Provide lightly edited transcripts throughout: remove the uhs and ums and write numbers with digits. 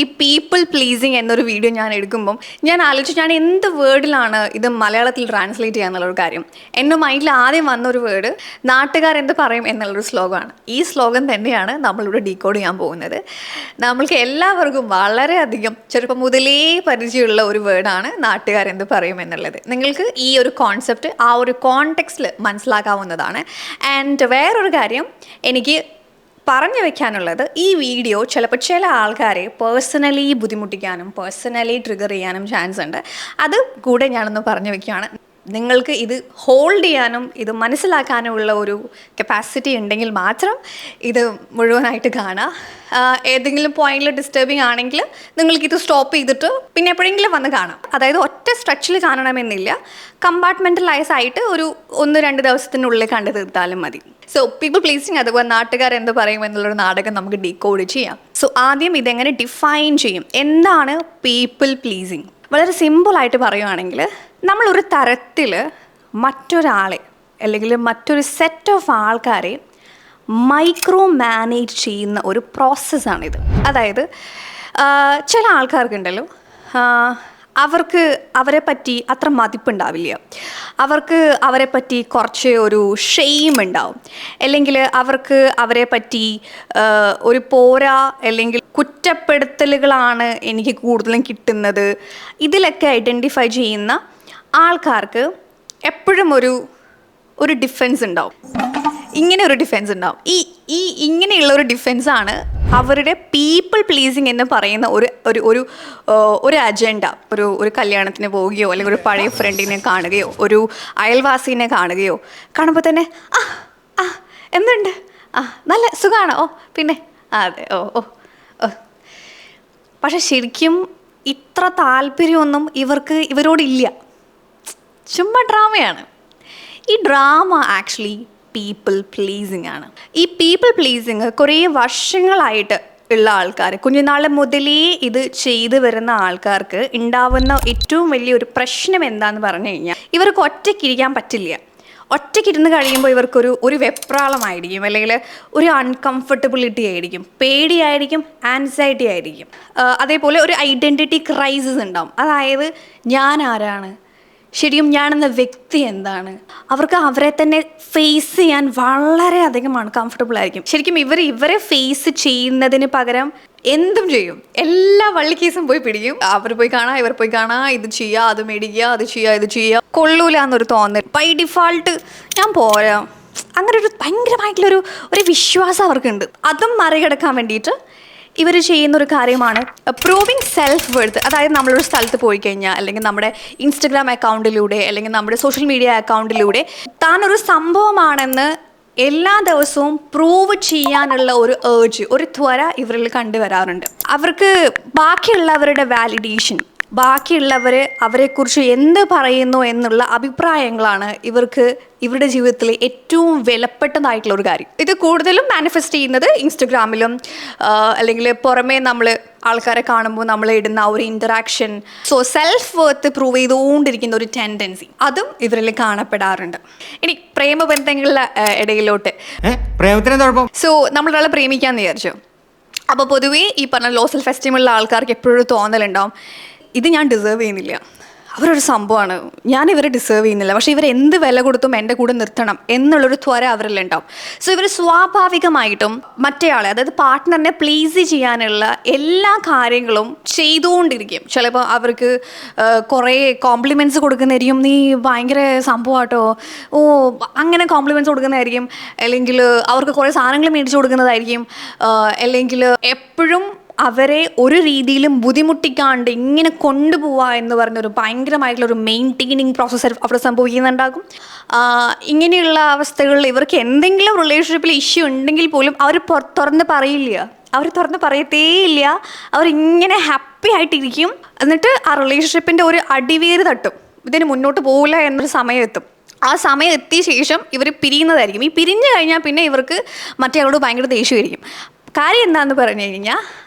ഈ people pleasing എന്നൊരു video ഞാൻ എടുക്കുമ്പം ഞാൻ ആലോചിച്ചു ഞാൻ എന്ത് വേർഡിലാണ് ഇത് മലയാളത്തിൽ ട്രാൻസ്ലേറ്റ് ചെയ്യാന്നുള്ളൊരു കാര്യം. എൻ്റെ മൈൻഡിൽ ആദ്യം വന്നൊരു വേർഡ് നാട്ടുകാരെന്ത് പറയും എന്നുള്ളൊരു ശ്ലോകമാണ്. ഈ ശ്ലോകം തന്നെയാണ് നമ്മളിവിടെ ഡീകോഡ് ചെയ്യാൻ പോകുന്നത്. നമ്മൾക്ക് എല്ലാവർക്കും വളരെയധികം ചെറുപ്പം മുതലേ പരിചയമുള്ള ഒരു വേർഡാണ് നാട്ടുകാരെന്ത് പറയും എന്നുള്ളത്. നിങ്ങൾക്ക് ഈ ഒരു കോൺസെപ്റ്റ് ആ ഒരു കോണ്ടെക്സ്റ്റിൽ മനസ്സിലാക്കാവുന്നതാണ്. ആൻഡ് വേറൊരു കാര്യം എനിക്ക് പറഞ്ഞു വെക്കാനുള്ളത്, ഈ വീഡിയോ ചിലപ്പോൾ ചില ആൾക്കാരെ പേഴ്സണലി ബുദ്ധിമുട്ടിക്കാനും പേഴ്സണലി ട്രിഗർ ചെയ്യാനും ചാൻസ് ഉണ്ട്. അത് കൂടെ ഞാനൊന്ന് പറഞ്ഞു വെക്കുകയാണ്. നിങ്ങൾക്ക് ഇത് ഹോൾഡ് ചെയ്യാനും ഇത് മനസ്സിലാക്കാനുമുള്ള ഒരു കപ്പാസിറ്റി ഉണ്ടെങ്കിൽ മാത്രം ഇത് മുഴുവനായിട്ട് കാണുക. ഏതെങ്കിലും പോയിന്റിൽ ഡിസ്റ്റർബിങ് ആണെങ്കിൽ നിങ്ങൾക്കിത് സ്റ്റോപ്പ് ചെയ്തിട്ട് പിന്നെ എപ്പോഴെങ്കിലും വന്ന് കാണാം. അതായത് ഒറ്റ സ്ട്രെച്ചിൽ കാണണമെന്നില്ല, കമ്പാർട്ട്മെൻ്റലൈസ് ആയിട്ട് ഒരു 1-2 ദിവസത്തിനുള്ളിൽ കണ്ടു തീർത്താലും മതി. സോ പീപ്പിൾ പ്ലീസിങ് അതുപോലെ നാട്ടുകാരെന്ത് പറയും എന്നുള്ളൊരു നാടകം നമുക്ക് ഡീകോഡ് ചെയ്യാം. സോ ആദ്യം ഇതെങ്ങനെ ഡിഫൈൻ ചെയ്യും, എന്താണ് പീപ്പിൾ പ്ലീസിങ്? വളരെ സിമ്പിളായിട്ട് പറയുകയാണെങ്കിൽ നമ്മളൊരു തരത്തിൽ മറ്റൊരാളെ അല്ലെങ്കിൽ മറ്റൊരു സെറ്റ് ഓഫ് ആൾക്കാരെ മൈക്രോ മാനേജ് ചെയ്യുന്ന ഒരു പ്രോസസ്സാണിത്. അതായത് ചില ആൾക്കാർക്കുണ്ടല്ലോ, അവർക്ക് അവരെ പറ്റി അത്ര മതിപ്പുണ്ടാവില്ല, അവർക്ക് അവരെ പറ്റി കുറച്ച് ഒരു ഷെയിം ഉണ്ടാവും, അല്ലെങ്കിൽ അവർക്ക് അവരെ പറ്റി ഒരു പോരാ അല്ലെങ്കിൽ കുറ്റപ്പെടുത്തലുകളാണ് എനിക്ക് കൂടുതലും കിട്ടുന്നത്. ഇതിലൊക്കെ ഐഡൻറ്റിഫൈ ചെയ്യുന്ന ആൾക്കാർക്ക് എപ്പോഴും ഒരു ഡിഫെൻസ് ഉണ്ടാവും. ഇങ്ങനെ ഒരു ഡിഫെൻസ് ഉണ്ടാവും. ഇങ്ങനെയുള്ള ഒരു ഡിഫെൻസാണ് അവരുടെ പീപ്പിൾ പ്ലീസിങ് എന്ന് പറയുന്ന ഒരു അജണ്ട. ഒരു കല്യാണത്തിന് പോവുകയോ അല്ലെങ്കിൽ ഒരു പഴയ ഫ്രണ്ടിനെ കാണുകയോ ഒരു അയൽവാസിനെ കാണുകയോ കാണുമ്പോൾ തന്നെ എന്തുണ്ട്, നല്ല സുഖമാണോ, പിന്നെ അതെ, പക്ഷെ ശരിക്കും ഇത്ര താല്പര്യമൊന്നും ഇവരോടില്ല. ചുമ്മാ ഡ്രാമയാണ്. ഈ ഡ്രാമ ആക്ച്വലി പീപ്പിൾ പ്ലീസിങ് ആണ്. ഈ പീപ്പിൾ പ്ലീസിങ് കുറേ വർഷങ്ങളായിട്ട് ഉള്ള ആൾക്കാർ, കുഞ്ഞുനാൾ മുതലേ ഇത് ചെയ്തു വരുന്ന ആൾക്കാർക്ക് ഉണ്ടാവുന്ന ഏറ്റവും വലിയൊരു പ്രശ്നം എന്താണെന്ന് പറഞ്ഞു കഴിഞ്ഞാൽ, ഇവർക്ക് ഒറ്റയ്ക്കിരിക്കാൻ പറ്റില്ല. ഒറ്റയ്ക്കിരുന്ന് കഴിയുമ്പോൾ ഇവർക്കൊരു വെപ്രാളമായിരിക്കും, അല്ലെങ്കിൽ ഒരു അൺകംഫർട്ടബിലിറ്റി ആയിരിക്കും, പേടിയായിരിക്കും, ആൻസൈറ്റി ആയിരിക്കും. അതേപോലെ ഒരു ഐഡൻറ്റിറ്റി ക്രൈസിസ് ഉണ്ടാവും. അതായത് ഞാൻ ആരാണ്, ശരിക്കും ഞാനെന്ന വ്യക്തി എന്താണ്, അവർക്ക് അവരെ തന്നെ ഫേസ് ചെയ്യാൻ വളരെയധികം അൺകംഫർട്ടബിൾ ആയിരിക്കും. ശരിക്കും ഇവരെ ഫേസ് ചെയ്യുന്നതിന് പകരം എന്തും ചെയ്യും. എല്ലാ വള്ളിക്കേസും പോയി പിടിക്കും. അവർ പോയി കാണാം, ഇവർ പോയി കാണാം, ഇത് ചെയ്യുക, അത് മേടിക്കുക, അത് ചെയ്യുക, ഇത് ചെയ്യുക. കൊള്ളൂല എന്നൊരു തോന്നൽ. ബൈ ഡിഫാൾട്ട് ഞാൻ പോരാ, അങ്ങനെ ഒരു ഭയങ്കരമായിട്ടുള്ളൊരു വിശ്വാസം അവർക്കുണ്ട്. അതും മറികടക്കാൻ വേണ്ടിയിട്ട് ഇവർ ചെയ്യുന്നൊരു കാര്യമാണ് പ്രൂവിങ് സെൽഫ് വെർത്ത്. അതായത് നമ്മളൊരു സ്ഥലത്ത് പോയി കഴിഞ്ഞാൽ, അല്ലെങ്കിൽ നമ്മുടെ ഇൻസ്റ്റഗ്രാം അക്കൗണ്ടിലൂടെ അല്ലെങ്കിൽ നമ്മുടെ സോഷ്യൽ മീഡിയ അക്കൗണ്ടിലൂടെ താനൊരു സംഭവമാണെന്ന് എല്ലാ ദിവസവും പ്രൂവ് ചെയ്യാനുള്ള ഒരു ഏർജ്, ഒരു ത്വര ഇവരിൽ കണ്ടുവരാറുണ്ട്. അവർക്ക് ബാക്കിയുള്ളവരുടെ വാലിഡേഷൻ, ബാക്കിയുള്ളവർ അവരെക്കുറിച്ച് എന്ത് പറയുന്നു എന്നുള്ള അഭിപ്രായങ്ങളാണ് ഇവരുടെ ജീവിതത്തിലെ ഏറ്റവും വിലപ്പെട്ടതായിട്ടുള്ള ഒരു കാര്യം. ഇത് കൂടുതലും മാനിഫെസ്റ്റ് ചെയ്യുന്നത് ഇൻസ്റ്റഗ്രാമിലും അല്ലെങ്കിൽ പുറമേ നമ്മൾ ആൾക്കാരെ കാണുമ്പോൾ നമ്മൾ ഇടുന്ന ഒരു interaction. So self worth prove ചെയ്തുകൊണ്ടിരിക്കുന്ന ഒരു ടെൻഡൻസി അതും ഇവരിൽ കാണപ്പെടാറുണ്ട്. ഇനി പ്രേമബന്ധങ്ങളുടെ ഇടയിലോട്ട്, സോ നമ്മളൊരാളെ പ്രേമിക്കാമെന്ന് വിചാരിച്ചു. അപ്പോൾ പൊതുവേ ഈ പറഞ്ഞ ലോ സെൽഫ് എസ്റ്റീമുള്ള ആൾക്കാർക്ക് എപ്പോഴും തോന്നലുണ്ടാവും, ഇത് ഞാൻ ഡിസേർവ് ചെയ്യുന്നില്ല, അവരൊരു സംഭവമാണ്, ഞാൻ ഇവരെ ഡിസേർവ് ചെയ്യുന്നില്ല, പക്ഷേ ഇവർ എന്ത് വില കൊടുത്തും എൻ്റെ കൂടെ നിർത്തണം എന്നുള്ളൊരു ത്വര അവരിലുണ്ടാവും. സോ ഇവർ സ്വാഭാവികമായിട്ടും മറ്റേയാളെ, അതായത് പാർട്ട്ണറിനെ പ്ലീസ് ചെയ്യാനുള്ള എല്ലാ കാര്യങ്ങളും ചെയ്തുകൊണ്ടിരിക്കും. ചിലപ്പോൾ അവർക്ക് കുറേ കോംപ്ലിമെൻറ്റ്സ് കൊടുക്കുന്നതായിരിക്കും, നീ ഭയങ്കര സംഭവമാട്ടോ, അങ്ങനെ കോംപ്ലിമെൻറ്റ്സ് കൊടുക്കുന്നതായിരിക്കും, അല്ലെങ്കിൽ അവർക്ക് കുറേ സാധനങ്ങൾ മേടിച്ചു കൊടുക്കുന്നതായിരിക്കും, അല്ലെങ്കിൽ എപ്പോഴും അവരെ ഒരു രീതിയിലും ബുദ്ധിമുട്ടിക്കാണ്ട് ഇങ്ങനെ കൊണ്ടുപോവുക എന്ന് പറഞ്ഞൊരു ഭയങ്കരമായിട്ടുള്ളൊരു മെയിൻറ്റെയിനിങ് പ്രോസസ്സ് അവിടെ സംഭവിക്കുന്നുണ്ടാകും. ഇങ്ങനെയുള്ള അവസ്ഥകളിൽ ഇവർക്ക് എന്തെങ്കിലും റിലേഷൻഷിപ്പിൽ ഇഷ്യൂ ഉണ്ടെങ്കിൽ പോലും അവർ തുറന്ന് പറയില്ല, അവർ തുറന്ന് പറയത്തേയില്ല. അവരിങ്ങനെ ഹാപ്പി ആയിട്ടിരിക്കും. എന്നിട്ട് ആ റിലേഷൻഷിപ്പിൻ്റെ ഒരു അടിവേര് തട്ടും, ഇതിന് മുന്നോട്ട് പോകില്ല എന്നൊരു സമയം എത്തും. ആ സമയം എത്തിയ ശേഷം ഇവർ പിരിയുന്നതായിരിക്കും. ഈ പിരിഞ്ഞു കഴിഞ്ഞാൽ പിന്നെ ഇവർക്ക് മറ്റേയാളോട് ഭയങ്കര ദേഷ്യമായിരിക്കും. കാര്യം എന്താണെന്ന് പറഞ്ഞു കഴിഞ്ഞാൽ,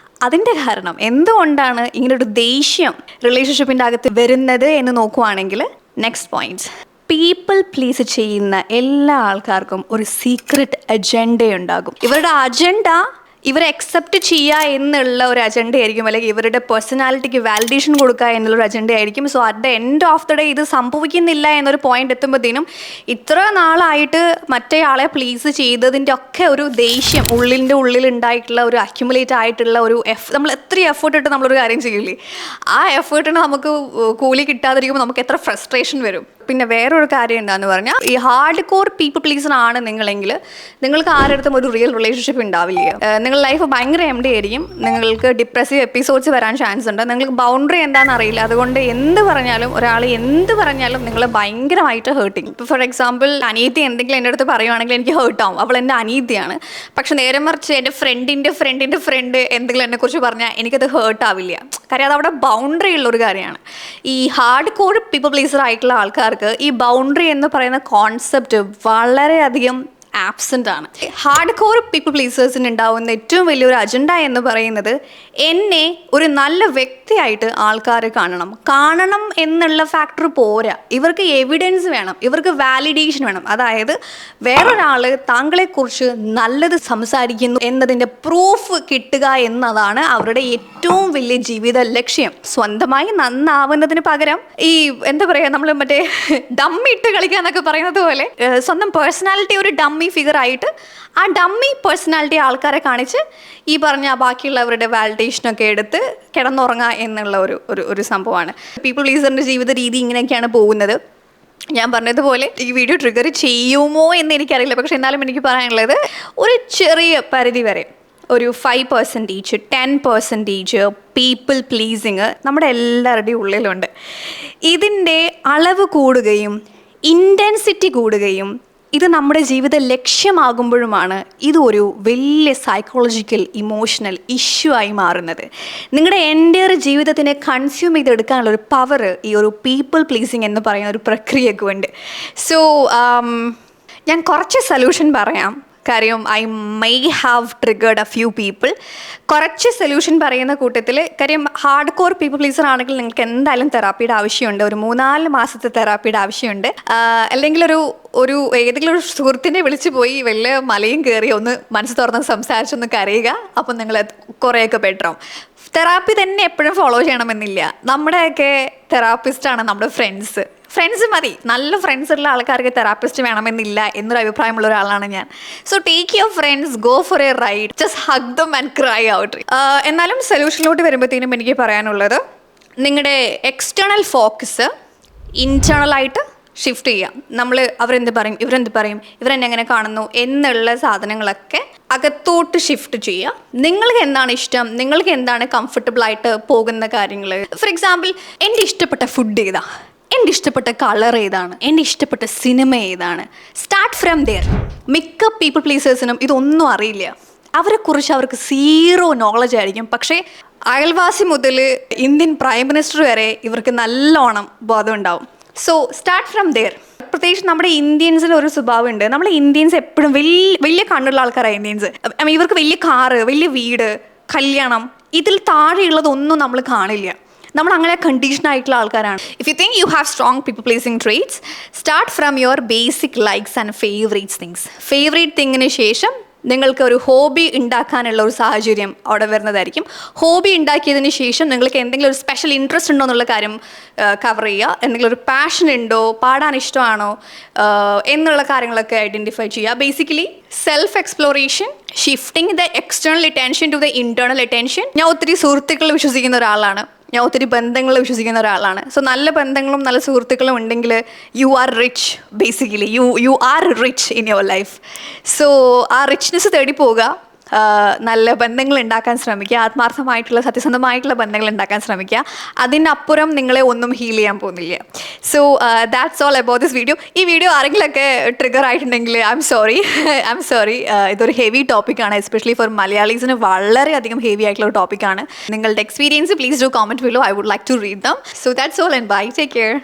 അതിൻ്റെ കാരണം എന്തുകൊണ്ടാണ് ഇങ്ങനൊരു ദേഷ്യം റിലേഷൻഷിപ്പിൻ്റെ അകത്ത് വരുന്നത് എന്ന് നോക്കുവാണെങ്കിൽ, നെക്സ്റ്റ് പോയിൻറ്റ്സ്, പീപ്പിൾ പ്ലീസ് ചെയ്യുന്ന എല്ലാ ആൾക്കാർക്കും ഒരു സീക്രട്ട് അജണ്ട ഉണ്ടാകും. ഇവരുടെ അജണ്ട ഇവരെ അക്സെപ്റ്റ് ചെയ്യുക എന്നുള്ള ഒരു അജണ്ട ആയിരിക്കും, അല്ലെങ്കിൽ ഇവരുടെ പേഴ്സണാലിറ്റിക്ക് വാലിഡേഷൻ കൊടുക്കുക എന്നുള്ളൊരു അജണ്ട ആയിരിക്കും. So at the end of the day ഇത് സംഭവിക്കുന്നില്ല എന്നൊരു പോയിന്റ് എത്തുമ്പോഴത്തേനും ഇത്ര നാളായിട്ട് മറ്റേ ആളെ പ്ലീസ് ചെയ്തതിൻ്റെ ഒക്കെ ഒരു ദേഷ്യം ഉള്ളിൽ ഉണ്ടായിട്ടുള്ള ഒരു അക്യുമുലേറ്റ് ആയിട്ടുള്ള ഒരു നമ്മൾ എത്ര എഫേർട്ട് ഇട്ട് നമ്മളൊരു കാര്യം ചെയ്യില്ലേ, ആ എഫേർട്ടിന് നമുക്ക് കൂലി കിട്ടാതിരിക്കുമ്പോൾ നമുക്ക് എത്ര ഫ്രസ്ട്രേഷൻ വരും. പിന്നെ വേറൊരു കാര്യം എന്താന്ന് പറഞ്ഞാൽ, ഈ ഹാർഡ് കോർ പീപ്പിൾ പ്ലീസർ ആണ് നിങ്ങളെങ്കിൽ നിങ്ങൾക്ക് ആരുടെ ഒരു റിയൽ റിലേഷൻഷിപ്പ് ഉണ്ടാവില്ല. നിങ്ങളുടെ ലൈഫ് ഭയങ്കര എം ഡി ആയിരിക്കും, നിങ്ങൾക്ക് ഡിപ്രസീവ് എപ്പിസോഡ്സ് വരാൻ ചാൻസ് ഉണ്ട്, നിങ്ങൾക്ക് ബൗണ്ടറി എന്താണെന്ന് അറിയില്ല. അതുകൊണ്ട് എന്ത് പറഞ്ഞാലും ഒരാൾ എന്ത് പറഞ്ഞാലും നിങ്ങൾ ഭയങ്കരമായിട്ട് ഹേർട്ടിങ്. ഇപ്പോൾ ഫോർ എക്സാമ്പിൾ അനീതി എന്തെങ്കിലും എൻ്റെ അടുത്ത് പറയുവാണെങ്കിൽ എനിക്ക് ഹേർട്ടാവും, അവൾ എൻ്റെ അനീതിയാണ്. പക്ഷെ നേരെ മറിച്ച് എൻ്റെ ഫ്രണ്ടിൻ്റെ ഫ്രണ്ട് എന്തെങ്കിലും എന്നെക്കുറിച്ച് പറഞ്ഞാൽ എനിക്കത് ഹേർട്ടാവില്ല. കാര്യം അത് അവിടെ ബൗണ്ടറി ഉള്ളൊരു കാര്യമാണ്. ഈ ഹാർഡ് കോർ പീപ്പിൾ പ്ലീസർ ആയിട്ടുള്ള ആൾക്കാർക്ക് ഈ ബൗണ്ടറി എന്ന് പറയുന്ന കോൺസെപ്റ്റ് വളരെയധികം ആബ്സെൻ്റ് ആണ്. ഹാർഡ് കോർ പീപ്പിൾ പ്ലീസേഴ്സിന് ഉണ്ടാവുന്ന ഏറ്റവും വലിയൊരു അജണ്ട എന്ന് പറയുന്നത് എന്നെ ഒരു നല്ല വ്യക്തിയായിട്ട് ആൾക്കാർ കാണണം എന്നുള്ള ഫാക്ടർ പോരാ. ഇവർക്ക് എവിഡൻസ് വേണം, ഇവർക്ക് വാലിഡേഷൻ വേണം. അതായത് വേറൊരാൾ താങ്കളെക്കുറിച്ച് നല്ലത് സംസാരിക്കുന്നു എന്നതിൻ്റെ പ്രൂഫ് കിട്ടുക എന്നതാണ് അവരുടെ ഏറ്റവും വലിയ ജീവിത ലക്ഷ്യം. സ്വന്തമായി നന്നാവുന്നതിന് പകരം ഈ എന്താ പറയുക, നമ്മൾ മറ്റേ ഡമ്മി ഇട്ട് കളിക്കുക എന്നൊക്കെ പറയുന്നത് പോലെ സ്വന്തം പേഴ്സണാലിറ്റി ഒരു ഡമ്മി ഫിഗർ ആയിട്ട് ആ ഡമ്മി പേഴ്സണാലിറ്റി ആൾക്കാരെ കാണിച്ച് ഈ പറഞ്ഞ ബാക്കിയുള്ളവരുടെ വാലിഡേഷനൊക്കെ എടുത്ത് കിടന്നുറങ്ങുക എന്നുള്ള ഒരു സംഭവമാണ്. പീപ്പിൾ പ്ലീസറിൻ്റെ ജീവിത രീതി ഇങ്ങനെയൊക്കെയാണ് പോകുന്നത്. ഞാൻ പറഞ്ഞതുപോലെ ഈ വീഡിയോ ട്രിഗർ ചെയ്യുമോ എന്ന് എനിക്കറിയില്ല, പക്ഷെ എന്നാലും എനിക്ക് പറയാനുള്ളത് ഒരു ചെറിയ പരിധി വരെ ഒരു 5%, 10% പീപ്പിൾ പ്ലീസിങ് നമ്മുടെ എല്ലാവരുടെയും ഉള്ളിലുണ്ട്. ഇതിൻ്റെ അളവ് കൂടുകയും ഇൻറ്റൻസിറ്റി കൂടുകയും ഇത് നമ്മുടെ ജീവിത ലക്ഷ്യമാകുമ്പോഴുമാണ് ഇതൊരു വലിയ സൈക്കോളജിക്കൽ ഇമോഷണൽ ഇഷ്യൂ ആയി മാറുന്നത്. നിങ്ങളുടെ എൻ്റയർ ജീവിതത്തിനെ കൺസ്യൂം ചെയ്തെടുക്കാനുള്ള ഒരു പവർ ഈ ഒരു പീപ്പിൾ പ്ലീസിങ് എന്ന് പറയുന്ന ഒരു പ്രക്രിയക്ക് ഉണ്ട്. സോ ഞാൻ കുറച്ച് സൊല്യൂഷൻ പറയാം, കാര്യം I may have triggered A few people. കുറച്ച് സൊല്യൂഷൻ പറയുന്ന കൂട്ടത്തിൽ, കാര്യം ഹാർഡ് കോർ പീപ്പിൾ പ്ലീസർ ആണെങ്കിൽ നിങ്ങൾക്ക് എന്തായാലും തെറാപ്പിയുടെ ആവശ്യമുണ്ട്, ഒരു 3-4 മാസത്തെ തെറാപ്പിയുടെ ആവശ്യമുണ്ട്. അല്ലെങ്കിൽ ഒരു ഏതെങ്കിലും ഒരു സുഹൃത്തിനെ വിളിച്ച് പോയി വല്ല മലയും കയറി ഒന്ന് മനസ്സ് തുറന്ന് സംസാരിച്ചൊന്ന് കരയുക, അപ്പം നിങ്ങൾ കുറേയൊക്കെ ബെറ്ററാവും. തെറാപ്പി തന്നെ എപ്പോഴും ഫോളോ ചെയ്യണമെന്നില്ല. നമ്മുടെയൊക്കെ തെറാപ്പിസ്റ്റാണ് നമ്മുടെ ഫ്രണ്ട്സ് മതി. നല്ല ഫ്രണ്ട്സ് ഉള്ള ആൾക്കാർക്ക് തെറാപ്പിസ്റ്റ് വേണമെന്നില്ല എന്നൊരു അഭിപ്രായമുള്ള ഒരാളാണ് ഞാൻ. So take your friends, go for A ride, just hug them and cry out. എന്നാലും സൊല്യൂഷനിലോട്ട് വരുമ്പോഴത്തേനും എനിക്ക് പറയാനുള്ളത്, നിങ്ങളുടെ എക്സ്റ്റേണൽ ഫോക്കസ് ഇൻറ്റേർണലായിട്ട് ഷിഫ്റ്റ് ചെയ്യാം. അവരെന്ത് പറയും, ഇവരെന്നെ എങ്ങനെ കാണുന്നു എന്നുള്ള സാധനങ്ങളൊക്കെ അകത്തോട്ട് ഷിഫ്റ്റ് ചെയ്യുക. നിങ്ങൾക്ക് എന്താണ് ഇഷ്ടം, നിങ്ങൾക്ക് എന്താണ് കംഫർട്ടബിൾ ആയിട്ട് പോകുന്ന കാര്യങ്ങൾ. ഫോർ എക്സാമ്പിൾ, എൻ്റെ ഇഷ്ടപ്പെട്ട ഫുഡ് ഏതാ, എൻ്റെ ഇഷ്ടപ്പെട്ട കളർ ഏതാണ്, എൻ്റെ ഇഷ്ടപ്പെട്ട സിനിമ ഏതാണ്. Start from there. മിക്ക പീപ്പിൾ പ്ലീസേഴ്സിനും ഇതൊന്നും അറിയില്ല. അവരെക്കുറിച്ച് അവർക്ക് 0 നോളജ് ആയിരിക്കും. പക്ഷേ അയൽവാസി മുതൽ ഇന്ത്യൻ പ്രൈം മിനിസ്റ്റർ വരെ ഇവർക്ക് നല്ലോണം ബോധം ഉണ്ടാവും. So start from there. പ്രത്യേകിച്ച് നമ്മുടെ ഇന്ത്യൻസിന് ഒരു സ്വഭാവമുണ്ട്. നമ്മൾ ഇന്ത്യൻസ് എപ്പോഴും വലിയ കണ്ണുള്ള ആൾക്കാരാണ് ഇന്ത്യൻസ്. ഇവർക്ക് വലിയ കാറ്, വലിയ വീട്, കല്യാണം, ഇതിൽ താഴെയുള്ളതൊന്നും നമ്മൾ കാണില്ല. നമ്മൾ അങ്ങനെ കണ്ടീഷൻ ആയിട്ടുള്ള ആൾക്കാരാണ്. If you think you have strong people pleasing traits, start from your basic likes and favourite things. Favourite തിങ്ങിന് ശേഷം നിങ്ങൾക്ക് ഒരു ഹോബി ഉണ്ടാക്കാനുള്ള ഒരു സാഹചര്യം അവിടെ വരുന്നതായിരിക്കും. ഹോബി ഉണ്ടാക്കിയതിന് ശേഷം നിങ്ങൾക്ക് എന്തെങ്കിലും ഒരു സ്പെഷ്യൽ ഇൻട്രസ്റ്റ് ഉണ്ടോ എന്നുള്ള കാര്യം കവർ ചെയ്യുക. എന്തെങ്കിലും ഒരു പാഷൻ ഉണ്ടോ, പാടാൻ ഇഷ്ടമാണോ എന്നുള്ള കാര്യങ്ങളൊക്കെ ഐഡൻറ്റിഫൈ ചെയ്യുക. Basically self exploration, shifting the external attention to the internal attention. ഞാൻ ഒത്തിരി സുഹൃത്തുക്കൾ വിശ്വസിക്കുന്ന ഒരാളാണ്, ഞാൻ ഒത്തിരി ബന്ധങ്ങൾ വിശ്വസിക്കുന്ന ഒരാളാണ്. സോ നല്ല ബന്ധങ്ങളും നല്ല സുഹൃത്തുക്കളും ഉണ്ടെങ്കിൽ you are rich. Basically you are rich in your life. So ആ റിച്ച്നെസ് തേടി പോവുക, നല്ല ബന്ധങ്ങൾ ഉണ്ടാക്കാൻ ശ്രമിക്കുക, ആത്മാർത്ഥമായിട്ടുള്ള സത്യസന്ധമായിട്ടുള്ള ബന്ധങ്ങൾ ഉണ്ടാക്കാൻ ശ്രമിക്കുക. അതിനപ്പുറം നിങ്ങളെ ഒന്നും ഹീൽ ചെയ്യാൻ പോകുന്നില്ല. So that's all about this video. ഈ വീഡിയോ ആരെങ്കിലുമൊക്കെ ട്രിഗർ ആയിട്ടുണ്ടെങ്കിൽ ഐ എം സോറി. ഇതൊരു ഹെവി ടോപ്പിക്കാണ്, എസ്പെഷ്യലി ഫോർ മലയാളീസിന് വളരെയധികം ഹെവി ആയിട്ടുള്ള ഒരു ടോപ്പിക്കാണ്. നിങ്ങളുടെ experience please do comment below. I would like to read them. So that's all and bye. Take care.